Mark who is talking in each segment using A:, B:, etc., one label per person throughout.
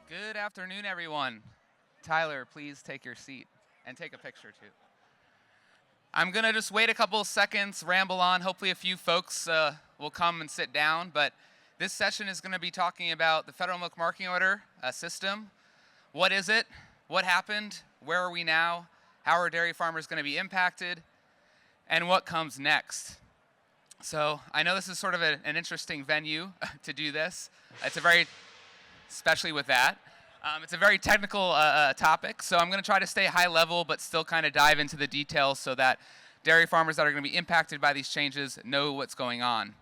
A: Good afternoon, everyone. Tyler, please take your seat and take a picture too. I'm going to just wait a couple of seconds, ramble on. Hopefully, a few folks will come and sit down. But this session is going to be talking about the Federal Milk Marketing Order system. What is it? What happened? Where are we now? How are dairy farmers going to be impacted? And what comes next? So I know this is sort of an interesting venue to do this. It's a very, especially with that. It's a very technical topic, so I'm going to try to stay high level but still kind of dive into the details so that dairy farmers that are going to be impacted by these changes know what's going on.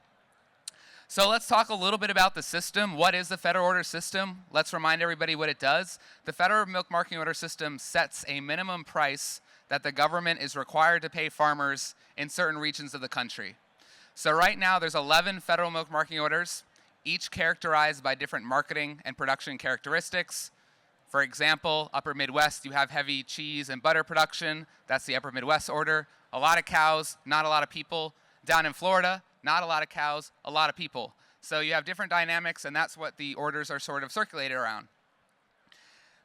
A: So let's talk a little bit about the system. What is the Federal Order System? Let's remind everybody what it does. The Federal Milk Marketing Order System sets a minimum price that the government is required to pay farmers in certain regions of the country. So right now there's 11 federal milk marketing orders, each characterized by different marketing and production characteristics. For example, Upper Midwest, you have heavy cheese and butter production. That's the Upper Midwest order. A lot of cows, not a lot of people. Down in Florida, not a lot of cows, a lot of people. So you have different dynamics, and that's what the orders are sort of circulated around.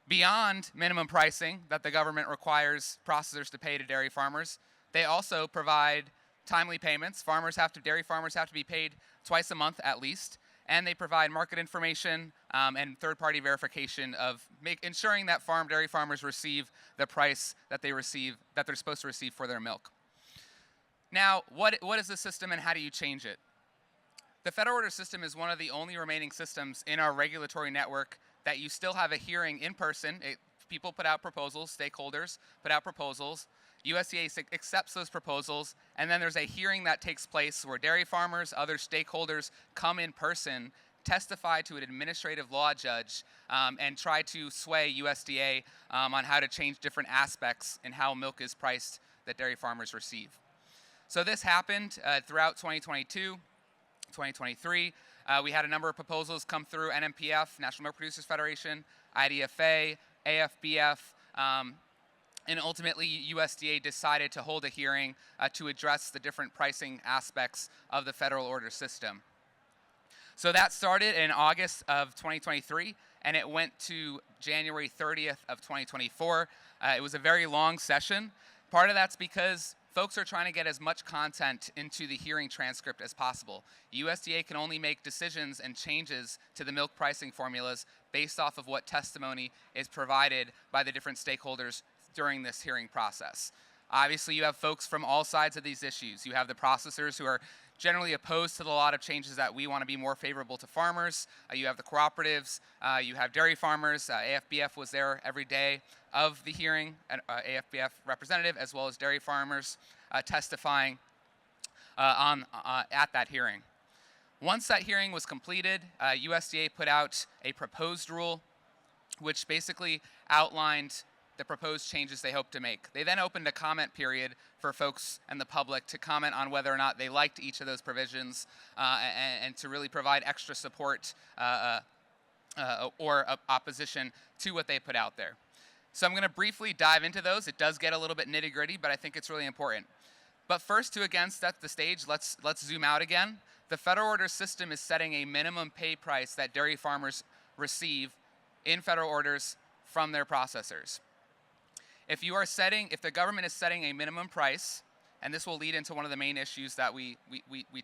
A: Beyond minimum pricing that the government requires processors to pay to dairy farmers, they also provide timely payments. Dairy farmers have to be paid twice a month at least. And they provide market information and third-party verification of ensuring that dairy farmers receive the price that they're supposed to receive for their milk. Now, what is the system and how do you change it? The Federal Order System is one of the only remaining systems in our regulatory network that you still have a hearing in person. People put out proposals, stakeholders put out proposals. USDA accepts those proposals, and then there's a hearing that takes place where dairy farmers, other stakeholders come in person, testify to an administrative law judge, and try to sway USDA on how to change different aspects in how milk is priced that dairy farmers receive. So this happened throughout 2022, 2023. We had a number of proposals come through NMPF, National Milk Producers Federation, IDFA, AFBF, and ultimately, USDA decided to hold a hearing to address the different pricing aspects of the federal order system. So that started in August of 2023, and it went to January 30th of 2024. It was a very long session. Part of that's because folks are trying to get as much content into the hearing transcript as possible. USDA can only make decisions and changes to the milk pricing formulas based off of what testimony is provided by the different stakeholders during this hearing process. Obviously, you have folks from all sides of these issues. You have the processors who are generally opposed to a lot of changes that we want to be more favorable to farmers. You have the cooperatives. You have dairy farmers. AFBF was there every day of the hearing, an AFBF representative, as well as dairy farmers testifying at that hearing. Once that hearing was completed, USDA put out a proposed rule, which basically outlined the proposed changes they hope to make. They then opened a comment period for folks and the public to comment on whether or not they liked each of those provisions and to really provide extra support or opposition to what they put out there. So I'm going to briefly dive into those. It does get a little bit nitty-gritty, but I think it's really important. But first, to again set the stage, let's zoom out again. The federal order system is setting a minimum pay price that dairy farmers receive in federal orders from their processors. If the government is setting a minimum price, and this will lead into one of the main issues that we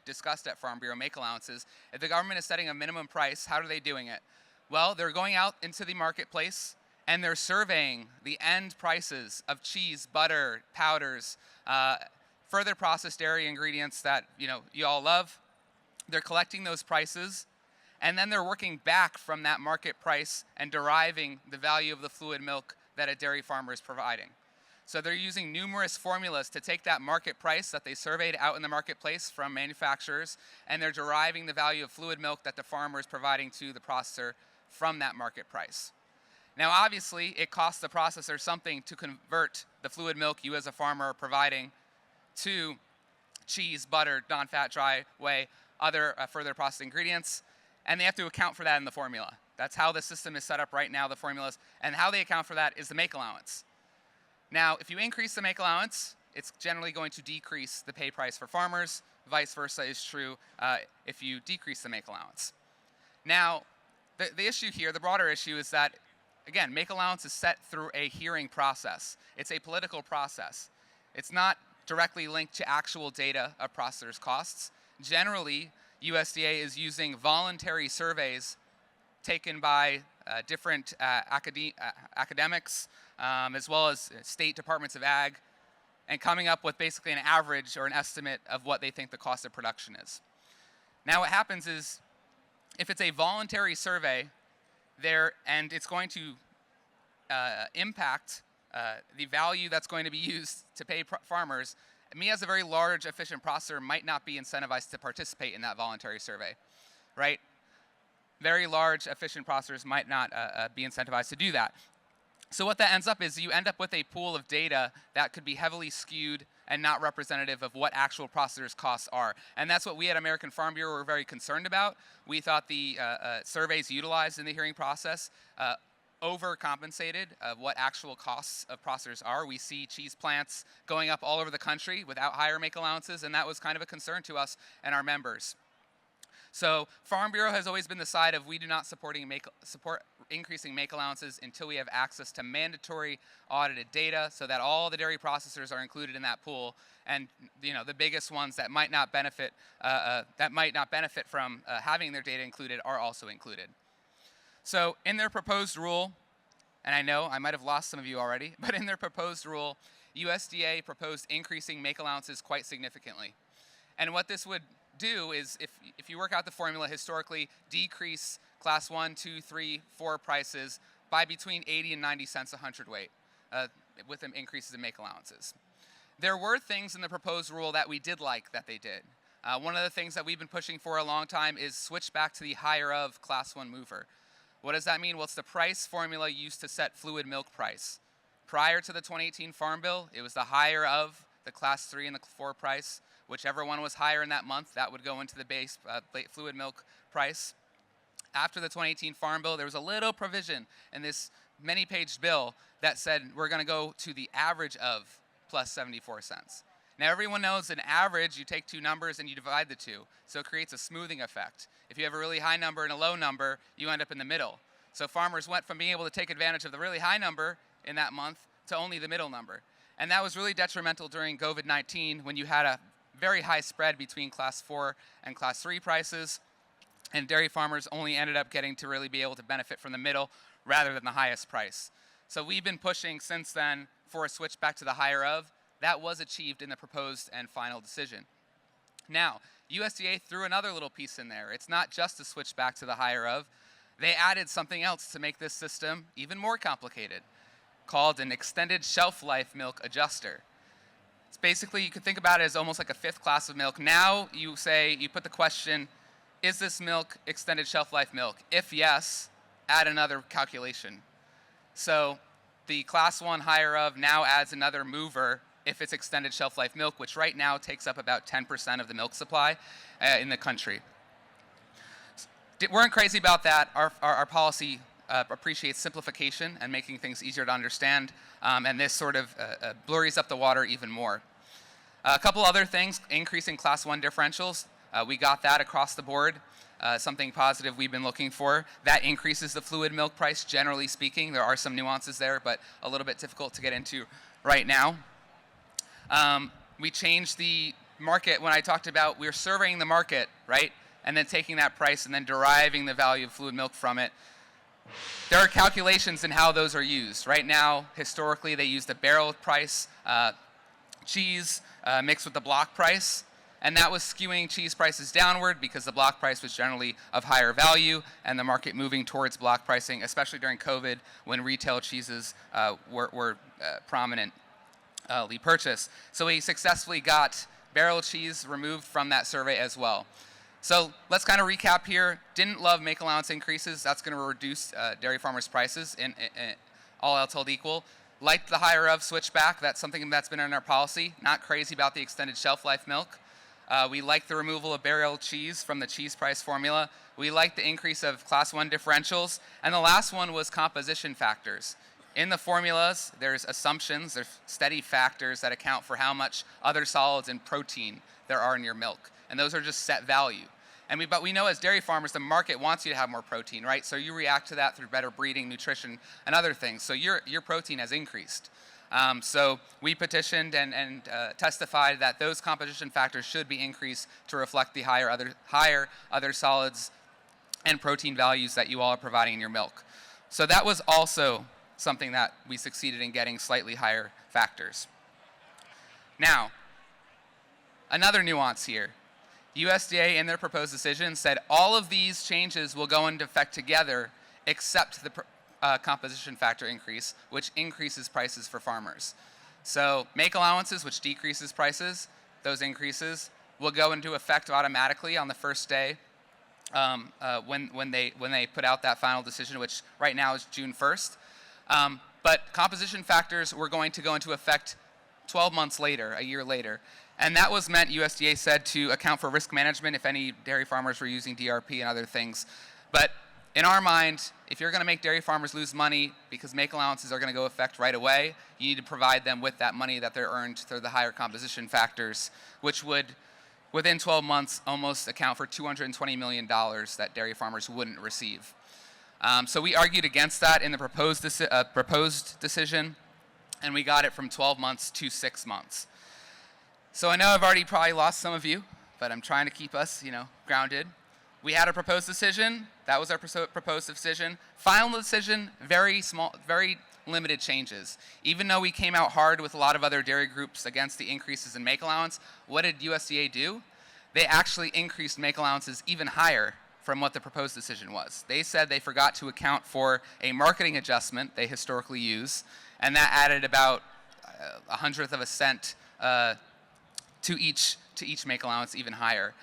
A: discussed at Farm Bureau make allowances, if the government is setting a minimum price, how are they doing it? Well, they're going out into the marketplace and they're surveying the end prices of cheese, butter, powders, further processed dairy ingredients that you all love. They're collecting those prices, and then they're working back from that market price and deriving the value of the fluid milk that a dairy farmer is providing. So they're using numerous formulas to take that market price that they surveyed out in the marketplace from manufacturers, and they're deriving the value of fluid milk that the farmer is providing to the processor from that market price. Now, obviously, it costs the processor something to convert the fluid milk you as a farmer are providing to cheese, butter, non-fat, dry whey, other further processed ingredients, and they have to account for that in the formula. That's how the system is set up right now, the formulas, and how they account for that is the make allowance. Now, if you increase the make allowance, it's generally going to decrease the pay price for farmers. Vice versa is true if you decrease the make allowance. Now, the issue here, the broader issue, is that again, make allowance is set through a hearing process. It's a political process. It's not directly linked to actual data of processors' costs. Generally, USDA is using voluntary surveys taken by different academics, as well as state departments of ag, and coming up with basically an average or an estimate of what they think the cost of production is. Now what happens is, if it's a voluntary survey, and it's going to impact the value that's going to be used to pay farmers, me as a very large, efficient processor might not be incentivized to participate in that voluntary survey, right? Very large, efficient processors might not be incentivized to do that. So what that ends up is you end up with a pool of data that could be heavily skewed and not representative of what actual processors' costs are. And that's what we at American Farm Bureau were very concerned about. We thought the surveys utilized in the hearing process overcompensated of what actual costs of processors are. We see cheese plants going up all over the country without higher make allowances, and that was kind of a concern to us and our members. So Farm Bureau has always been the side of we do not support increasing make allowances until we have access to mandatory audited data, so that all the dairy processors are included in that pool, and the biggest ones that might not benefit from having their data included are also included. So in their proposed rule, and I know I might have lost some of you already, but in their proposed rule, USDA proposed increasing make allowances quite significantly. And what this would do is, if you work out the formula historically, decrease class 1, 2, 3, 4 prices by between 80 and 90 cents a hundredweight with them increases in make allowances. There were things in the proposed rule that we did like that they did. One of the things that we've been pushing for a long time is switch back to the higher of class 1 mover. What does that mean? Well, it's the price formula used to set fluid milk price. Prior to the 2018 Farm Bill, it was the higher of the class 3 and the 4 price. Whichever one was higher in that month, that would go into the base fluid milk price. After the 2018 Farm Bill, there was a little provision in this many-page bill that said we're going to go to the average of plus 74 cents. Now everyone knows an average, you take two numbers and you divide the two, so it creates a smoothing effect. If you have a really high number and a low number, you end up in the middle. So farmers went from being able to take advantage of the really high number in that month to only the middle number. And that was really detrimental during COVID-19 when you had a very high spread between class 4 and class 3 prices, and dairy farmers only ended up getting to really be able to benefit from the middle rather than the highest price. So we've been pushing since then for a switch back to the higher of. That was achieved in the proposed and final decision. Now, USDA threw another little piece in there. It's not just a switch back to the higher of. They added something else to make this system even more complicated, called an extended shelf life milk adjuster. It's basically, you could think about it as almost like a fifth class of milk. Now you put the question, is this milk extended shelf life milk? If yes, add another calculation. So the class 1 higher of now adds another mover if it's extended shelf life milk, which right now takes up about 10% of the milk supply in the country. Weren't crazy about that. Our policy appreciates simplification and making things easier to understand, and this sort of blurs up the water even more. A couple other things, increasing class 1 differentials. We got that across the board, something positive we've been looking for. That increases the fluid milk price, generally speaking. There are some nuances there, but a little bit difficult to get into right now. We changed the market when I talked about we're surveying the market, right? And then taking that price and then deriving the value of fluid milk from it. There are calculations in how those are used. Right now, historically, they use the barrel price, cheese mixed with the block price, and that was skewing cheese prices downward because the block price was generally of higher value and the market moving towards block pricing, especially during COVID when retail cheeses were prominently purchased. So we successfully got barrel cheese removed from that survey as well. So let's kind of recap here. Didn't love make allowance increases. That's going to reduce dairy farmers' prices, in all else held equal. Liked the higher of switchback. That's something that's been in our policy. Not crazy about the extended shelf life milk. We like the removal of barrel cheese from the cheese price formula. We like the increase of class 1 differentials. And the last one was composition factors. In the formulas, there's assumptions, there's steady factors that account for how much other solids and protein there are in your milk. And those are just set value. But we know as dairy farmers, the market wants you to have more protein, right? So you react to that through better breeding, nutrition, and other things. So your protein has increased. So we petitioned and testified that those composition factors should be increased to reflect the higher other solids and protein values that you all are providing in your milk. So that was also something that we succeeded in getting slightly higher factors. Now, another nuance here. USDA in their proposed decision said all of these changes will go into effect together except the composition factor increase, which increases prices for farmers. So make allowances, which decreases prices, those increases will go into effect automatically on the first day when they put out that final decision, which right now is June 1st. But composition factors were going to go into effect 12 months later, a year later. And that was meant, USDA said, to account for risk management if any dairy farmers were using DRP and other things. But in our mind, if you're going to make dairy farmers lose money because make allowances are going to go effect right away, you need to provide them with that money that they're earned through the higher composition factors, which would, within 12 months, almost account for $220 million that dairy farmers wouldn't receive. So we argued against that in the proposed decision, and we got it from 12 months to 6 months. So I know I've already probably lost some of you, but I'm trying to keep us, grounded. We had a proposed decision. That was our proposed decision. Final decision, very small, very limited changes. Even though we came out hard with a lot of other dairy groups against the increases in make allowance, what did USDA do? They actually increased make allowances even higher from what the proposed decision was. They said they forgot to account for a marketing adjustment they historically use, and that added about 1/100 of a cent to each make allowance, even higher,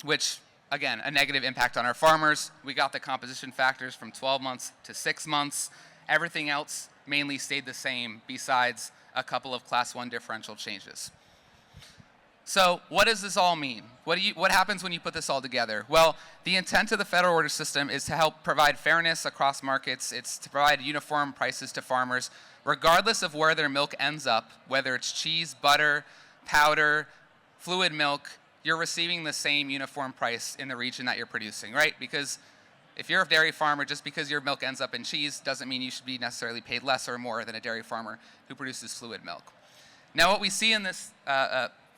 A: which, again, a negative impact on our farmers. We got the composition factors from 12 months to 6 months. Everything else mainly stayed the same besides a couple of Class 1 differential changes. So what does this all mean? What happens when you put this all together? Well, the intent of the federal order system is to help provide fairness across markets. It's to provide uniform prices to farmers, regardless of where their milk ends up, whether it's cheese, butter, powder, fluid milk, you're receiving the same uniform price in the region that you're producing, right? Because if you're a dairy farmer, just because your milk ends up in cheese doesn't mean you should be necessarily paid less or more than a dairy farmer who produces fluid milk. Now, what we see in this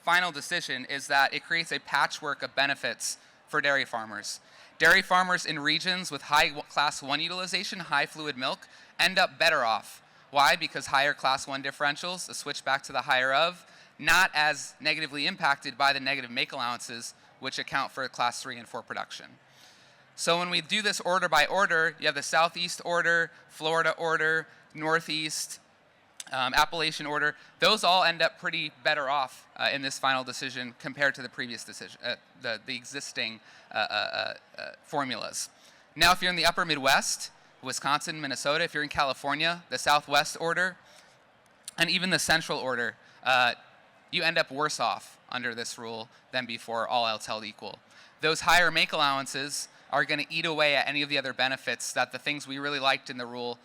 A: final decision is that it creates a patchwork of benefits for dairy farmers. Dairy farmers in regions with high Class 1 utilization, high fluid milk, end up better off. Why? Because higher Class 1 differentials, a switch back to the higher of, not as negatively impacted by the negative make allowances, which account for Class 3 and 4 production. So when we do this order by order, you have the Southeast order, Florida order, Northeast, Appalachian order. Those all end up pretty better off in this final decision compared to the previous decision, the existing formulas. Now, if you're in the upper Midwest, Wisconsin, Minnesota, if you're in California, the Southwest order, and even the Central order, you end up worse off under this rule than before, all else held equal. Those higher make allowances are going to eat away at any of the other benefits that the things we really liked in the rule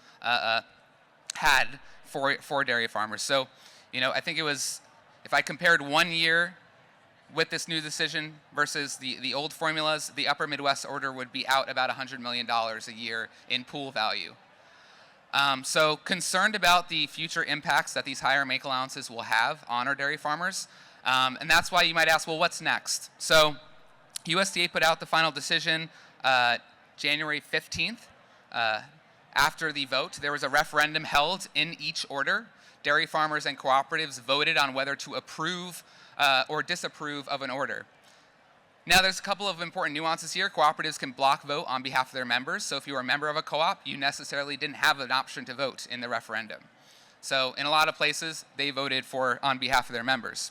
A: had for dairy farmers. So, I think it was, if I compared 1 year with this new decision versus the old formulas, the upper Midwest order would be out about $100 million a year in pool value. So concerned about the future impacts that these higher make allowances will have on our dairy farmers. And that's why you might ask, well, what's next? So USDA put out the final decision January 15th. After the vote, there was a referendum held in each order. Dairy farmers and cooperatives voted on whether to approve or disapprove of an order. Now, there's a couple of important nuances here. Cooperatives can block vote on behalf of their members. So if you were a member of a co-op, you necessarily didn't have an option to vote in the referendum. So in a lot of places, they voted on behalf of their members.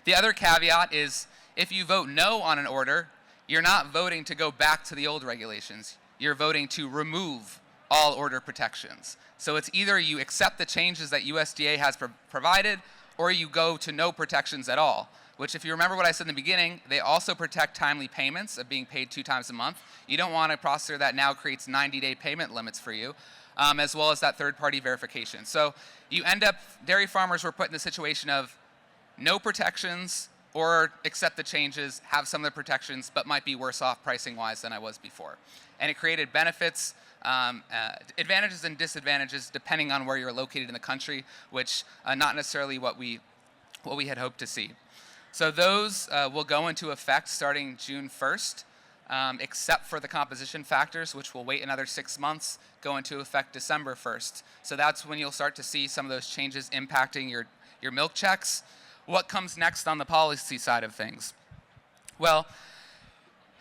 A: The other caveat is if you vote no on an order, you're not voting to go back to the old regulations. You're voting to remove all order protections. So it's either you accept the changes that USDA has provided, or you go to no protections at all, which, if you remember what I said in the beginning, they also protect timely payments of being paid 2 times a month. You don't want a processor that now creates 90-day payment limits for you, as well as that third-party verification. So you end up, dairy farmers were put in the situation of no protections or accept the changes, have some of the protections, but might be worse off pricing-wise than I was before. And it created benefits, advantages and disadvantages depending on where you're located in the country, which not necessarily what we had hoped to see. So those will go into effect starting June 1st, except for the composition factors, which will wait another 6 months, go into effect December 1st. So that's when you'll start to see some of those changes impacting your milk checks. What comes next on the policy side of things? Well,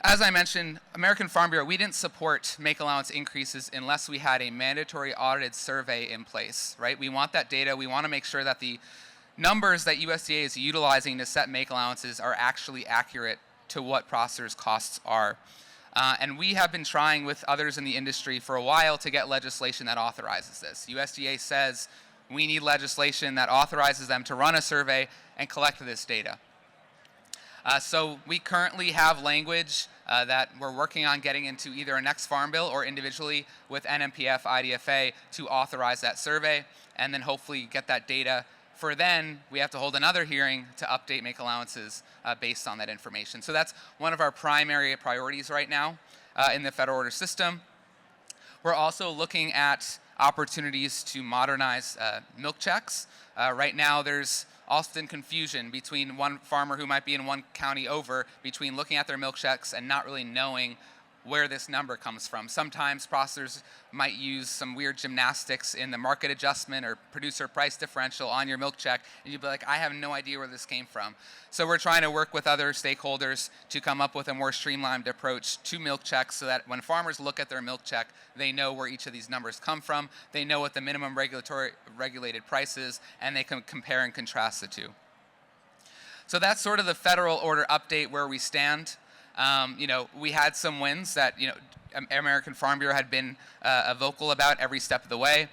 A: as I mentioned, American Farm Bureau, we didn't support make allowance increases unless we had a mandatory audited survey in place, right? We want that data. We want to make sure that the numbers that USDA is utilizing to set make allowances are actually accurate to what processors' costs are. And we have been trying with others in the industry for a while to get legislation that authorizes this. USDA says we need legislation that authorizes them to run a survey and collect this data. So we currently have language that we're working on getting into either a next farm bill or individually with NMPF, IDFA to authorize that survey and then hopefully get that data. For then, we have to hold another hearing to update make allowances based on that information. So that's one of our primary priorities right now in the federal order system. We're also looking at opportunities to modernize milk checks. Right now, there's often confusion between one farmer who might be in one county over between looking at their milk checks and not really knowing where this number comes from. Sometimes processors might use some weird gymnastics in the market adjustment or producer price differential on your milk check, and you'd be like, I have no idea where this came from. So we're trying to work with other stakeholders to come up with a more streamlined approach to milk checks so that when farmers look at their milk check, they know where each of these numbers come from, they know what the minimum regulated price is, and they can compare and contrast the two. So that's sort of the federal order update where we stand. We had some wins that, American Farm Bureau had been vocal about every step of the way.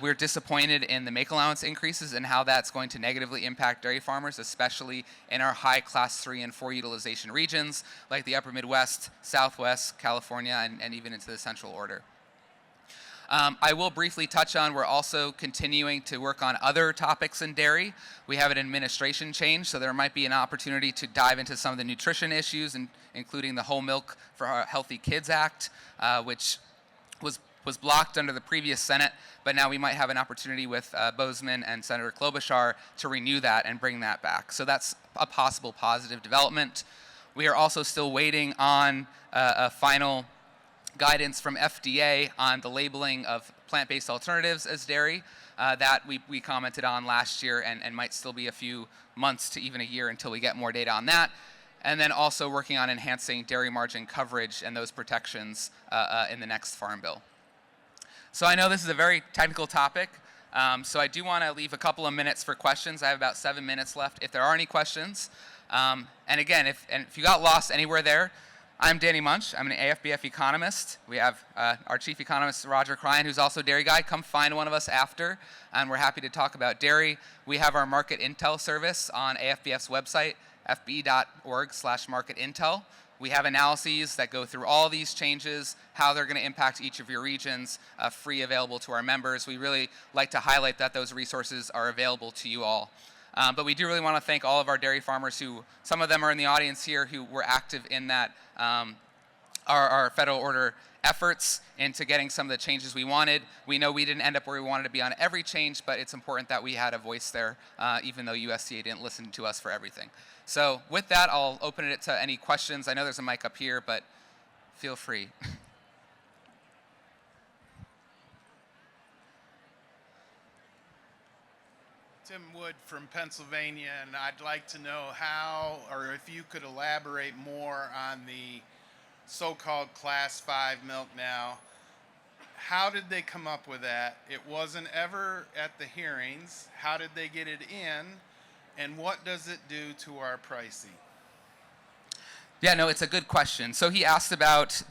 A: We're disappointed in the make allowance increases and how that's going to negatively impact dairy farmers, especially in our high class 3 and 4 utilization regions like the upper Midwest, Southwest, California, and even into the central order. I will briefly touch on, we're also continuing to work on other topics in dairy. We have an administration change, so there might be an opportunity to dive into some of the nutrition issues, including the Whole Milk for Healthy Kids Act, which was blocked under the previous Senate, but now we might have an opportunity with Bozeman and Senator Klobuchar to renew that and bring that back. So that's a possible positive development. We are also still waiting on a final guidance from FDA on the labeling of plant-based alternatives as dairy that we commented on last year and might still be a few months to even a year until we get more data on that. And then also working on enhancing dairy margin coverage and those protections in the next Farm Bill. So I know this is a very technical topic, so I do want to leave a couple of minutes for questions. I have about 7 minutes left if there are any questions. And again, if you got lost anywhere there, I'm Danny Munch. I'm an AFBF economist. We have our chief economist, Roger Cryan, who's also a dairy guy. Come find one of us after, and we're happy to talk about dairy. We have our market intel service on AFBF's website, fb.org/marketintel. We have analyses that go through all these changes, how they're going to impact each of your regions, free available to our members. We really like to highlight that those resources are available to you all. But we do really want to thank all of our dairy farmers who, some of them are in the audience here, who were active in that, our federal order efforts into getting some of the changes we wanted. We know we didn't end up where we wanted to be on every change, but it's important that we had a voice there, even though USDA didn't listen to us for everything. So with that, I'll open it to any questions. I know there's a mic up here, but feel free.
B: Tim Wood from Pennsylvania, and I'd like to know how, or if you could elaborate more on the so-called Class 5 milk now. How did they come up with that? It wasn't ever at the hearings. How did they get it in? And what does it do to our pricing?
A: Yeah, no, it's a good question. So he asked about,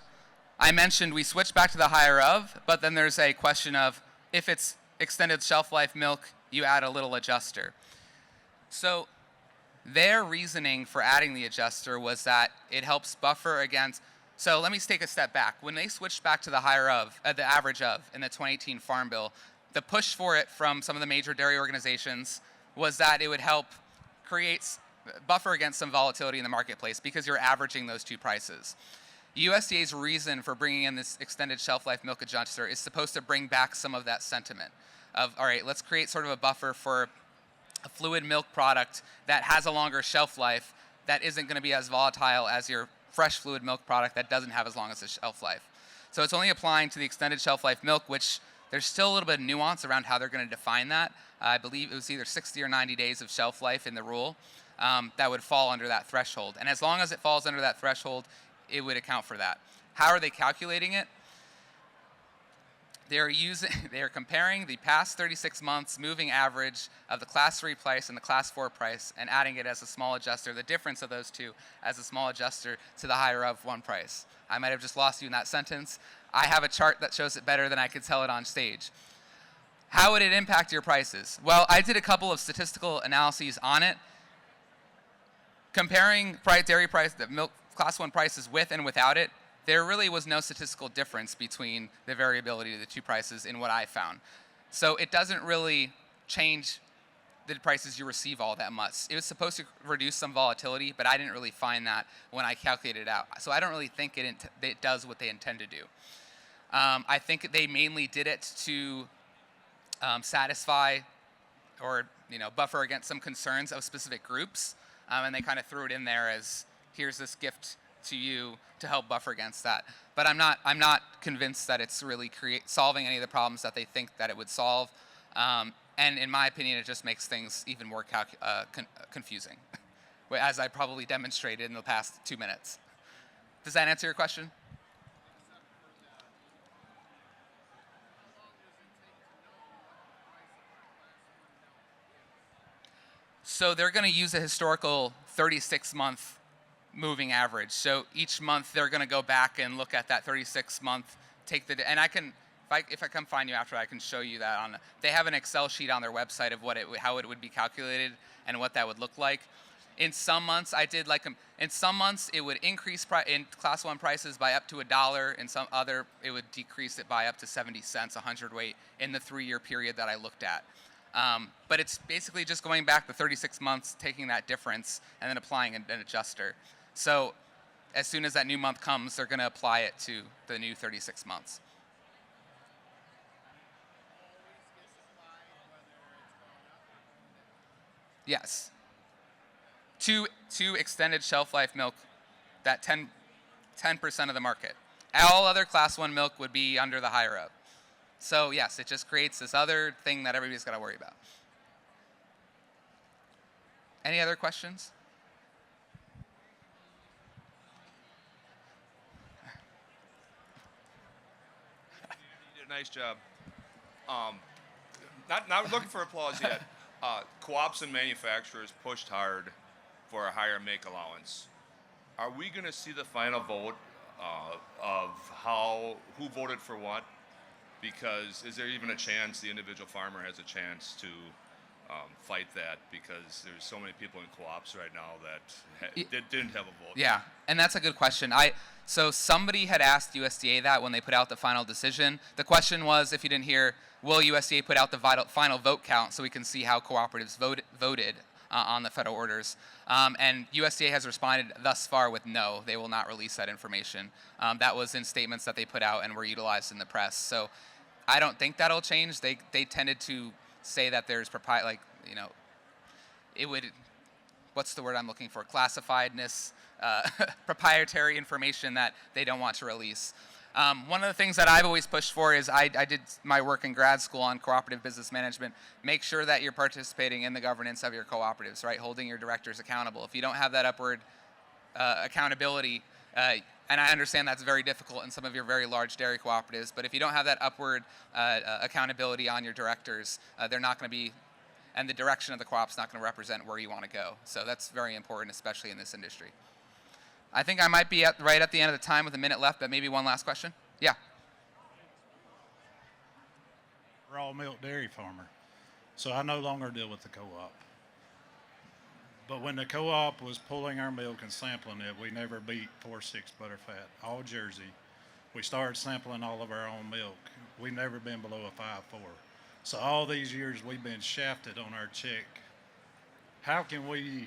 A: I mentioned we switched back to the higher of, but then there's a question of if it's extended shelf life milk, you add a little adjuster. So their reasoning for adding the adjuster was that it helps buffer against, so let me take a step back. When they switched back to the higher of, the average of in the 2018 Farm Bill, the push for it from some of the major dairy organizations was that it would help create buffer against some volatility in the marketplace because you're averaging those two prices. USDA's reason for bringing in this extended shelf life milk adjuster is supposed to bring back some of that sentiment of, all right, let's create sort of a buffer for a fluid milk product that has a longer shelf life that isn't going to be as volatile as your fresh fluid milk product that doesn't have as long as a shelf life. So it's only applying to the extended shelf life milk, which there's still a little bit of nuance around how they're going to define that. I believe it was either 60 or 90 days of shelf life in the rule that would fall under that threshold. And as long as it falls under that threshold, it would account for that. How are they calculating it? They are comparing the past 36 months moving average of the class 3 price and the class 4 price and adding it as a small adjuster, the difference of those two as a small adjuster to the higher of one price. I might have just lost you in that sentence. I have a chart that shows it better than I could tell it on stage. How would it impact your prices? Well, I did a couple of statistical analyses on it, comparing dairy price, the milk class 1 prices with and without it. There really was no statistical difference between the variability of the two prices in what I found. So it doesn't really change the prices you receive all that much. It was supposed to reduce some volatility, but I didn't really find that when I calculated it out. So I don't really think it does what they intend to do. I think they mainly did it to satisfy or buffer against some concerns of specific groups, and they kind of threw it in there as, here's this gift to you to help buffer against that. But I'm not convinced that it's really solving any of the problems that they think that it would solve. And in my opinion, it just makes things even more confusing, as I probably demonstrated in the past 2 minutes. Does that answer your question? So they're going to use a historical 36-month moving average. So each month they're going to go back and look at that 36-month, and I can, if I come find you after, I can show you that they have an Excel sheet on their website of how it would be calculated and what that would look like. In some months, in some months it would increase in class 1 prices by up to $1. In some other, it would decrease it by up to 70 cents, a hundredweight in the 3-year period that I looked at. But it's basically just going back the 36 months, taking that difference, and then applying an adjuster. So as soon as that new month comes, they're going to apply it to the new 36 months. Yes. Two extended shelf life milk, that 10% of the market. All other class 1 milk would be under the higher of. So yes, it just creates this other thing that everybody's got to worry about. Any other questions?
C: You did a nice job. Not looking for applause yet. Co-ops and manufacturers pushed hard for a higher make allowance. Are we going to see the final vote of who voted for what? Because is there even a chance the individual farmer has a chance to fight that? Because there's so many people in co-ops right now that didn't have a vote.
A: Yeah, and that's a good question. So somebody had asked USDA that when they put out the final decision. The question was, if you didn't hear, will USDA put out the final vote count so we can see how cooperatives voted on the federal orders? And USDA has responded thus far with no. They will not release that information. That was in statements that they put out and were utilized in the press. So I don't think that'll change. They tended to say that there's it would, what's the word I'm looking for? Classifiedness, proprietary information that they don't want to release. One of the things that I've always pushed for is I did my work in grad school on cooperative business management. Make sure that you're participating in the governance of your cooperatives, right? Holding your directors accountable. If you don't have that upward accountability, and I understand that's very difficult in some of your very large dairy cooperatives, but if you don't have that upward accountability on your directors, they're not going to be, and the direction of the co-op's not going to represent where you want to go. So that's very important, especially in this industry. I think I might be right at the end of the time with a minute left, but maybe one last question. Yeah.
D: Raw milk dairy farmer. So I no longer deal with the co-op. But when the co-op was pulling our milk and sampling it, we never beat 4.6 butterfat, all Jersey. We started sampling all of our own milk. We've never been below a 5.4. So all these years we've been shafted on our check. How can we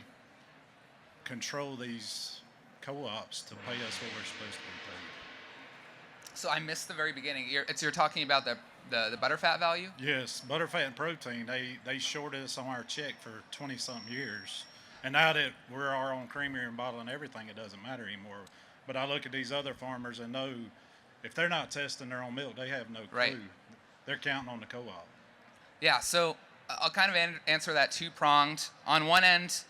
D: control these co-ops to pay us what we're supposed to be paid.
A: So I missed the very beginning. You're talking about the butterfat value?
D: Yes, butterfat and protein, they shorted us on our check for 20-something years. And now that we're our own creamery and bottling everything, it doesn't matter anymore. But I look at these other farmers and know if they're not testing their own milk, they have no clue.
A: Right.
D: They're counting on the co-op.
A: Yeah, so I'll kind of answer that two-pronged. On one end,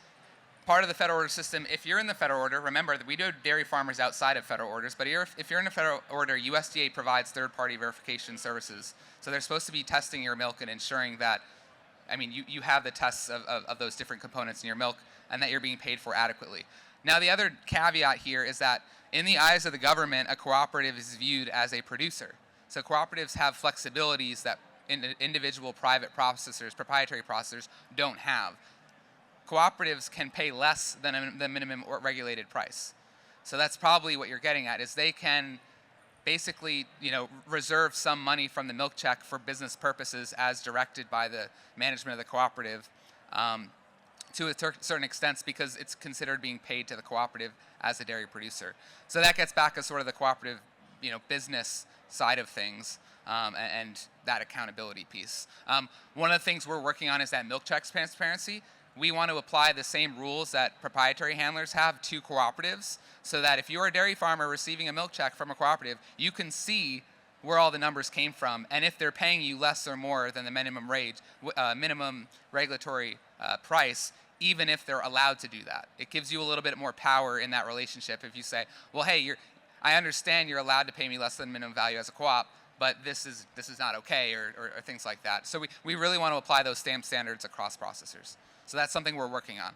A: part of the federal order system, if you're in the federal order, remember that we do dairy farmers outside of federal orders, but if you're in the federal order, USDA provides third-party verification services. So they're supposed to be testing your milk and ensuring that, I mean, you have the tests of those different components in your milk and that you're being paid for adequately. Now, the other caveat here is that in the eyes of the government, a cooperative is viewed as a producer. So cooperatives have flexibilities that individual private processors, proprietary processors, don't have. Cooperatives can pay less than the minimum or regulated price. So that's probably what you're getting at, is they can basically, reserve some money from the milk check for business purposes as directed by the management of the cooperative to a certain extent, because it's considered being paid to the cooperative as a dairy producer. So that gets back to sort of the cooperative, business side of things and that accountability piece. One of the things we're working on is that milk checks transparency. We want to apply the same rules that proprietary handlers have to cooperatives, so that if you're a dairy farmer receiving a milk check from a cooperative, you can see where all the numbers came from, and if they're paying you less or more than the minimum regulatory price, even if they're allowed to do that. It gives you a little bit more power in that relationship if you say, well, hey, I understand you're allowed to pay me less than minimum value as a co-op, but this is not okay, or things like that. So we really want to apply those stamp standards across processors. So that's something we're working on.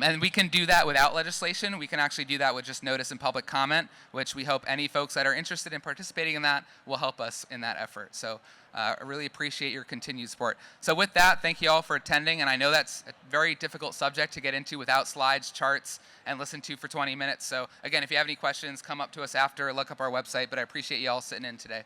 A: And we can do that without legislation. We can actually do that with just notice and public comment, which we hope any folks that are interested in participating in that will help us in that effort. So I really appreciate your continued support. So with that, thank you all for attending. And I know that's a very difficult subject to get into without slides, charts, and listen to for 20 minutes. So again, if you have any questions, come up to us after, look up our website. But I appreciate you all sitting in today.